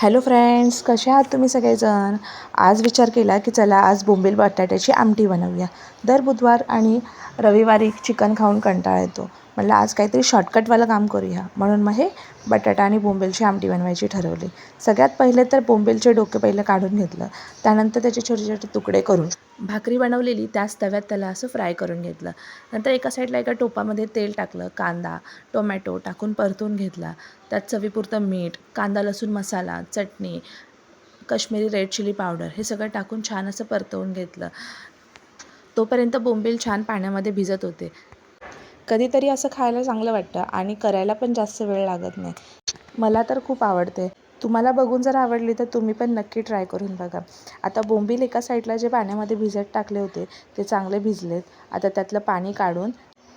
Hello friends, कसे आहात तुम्ही सगळेजण. आज विचार केला की चला आज बोंबील बटाट्याची आमटी बनवूया. दर बुधवार आणि रविवारी चिकन खाऊन कंटाळा येतो. म्हटलं आज काहीतरी शॉर्टकटवालं काम करूया, म्हणून मग हे बटाटा आणि बोंबीलची आमटी बनवायची ठरवली. सगळ्यात पहिले तर बोंबीलचे डोके पहिलं काढून घेतलं. त्यानंतर त्याचे छोटे छोटे तुकडे करून भाकरी बनवलेली त्याच तव्यात त्याला असं फ्राय करून घेतलं. नंतर एका साईडला एका टोपामध्ये तेल टाकलं, कांदा टोमॅटो टाकून परतून घेतला. त्यात चवीपुरतं मीठ, कांदा लसूण मसाला, चटणी, काश्मीरी रेड चिली पावडर हे सगळं टाकून छान असं परतवून घेतलं. तोपर्यंत बोंबील छान पाण्यामध्ये भिजत होते. कधीतरी असं खायला चांगलं वाटतं आणि करायला पण जास्त वेळ लागत नाही. मला तर खूप आवडते. तुम्हाला बघून जर आवडली तर तुम्ही पण नक्की ट्राय करून बघा. आता बोंबील एका साईडला जे पाण्यामध्ये भिजत टाकले होते ते चांगले भिजलेत. आता त्यातलं पाणी काढून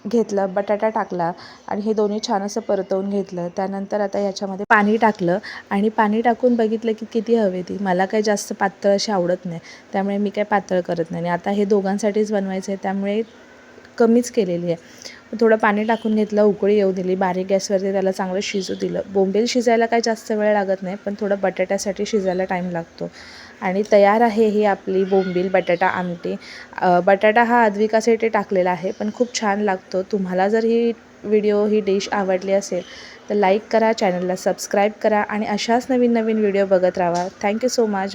घेतलं, बटाटा टाकला आणि हे दोन्ही छान असं परतवून घेतलं. त्यानंतर आता याच्यामध्ये पाणी टाकलं आणि पाणी टाकून बघितलं की किती हवे ती. मला काही जास्त पातळ अशी आवडत नाही, त्यामुळे मी काही पातळ करत नाही. आता हे दोघांसाठीच बनवायचं आहे, त्यामुळे कमीच केलेली आहे. थोडं पाणी टाकून घेतलं, उकळी येऊ दिली, बारीक गॅसवरती त्याला चांगलं शिजू दिलं. बोंबील शिजायला काही जास्त वेळ लागत नाही, पण थोडं बटाट्यासाठी शिजायला टाईम लागतो. आणि तयार आहे ही आपली बोंबील बटाटा आमटी. बटाटा हा अद्विकासाठी टाकलेला आहे, पण खूप छान लागतो. तुम्हाला जर ही डिश आवडली असेल तर लाईक करा, चॅनलला सबस्क्राईब करा आणि अशाच नवीन नवीन व्हिडिओ बघत राहा. Thank you so much.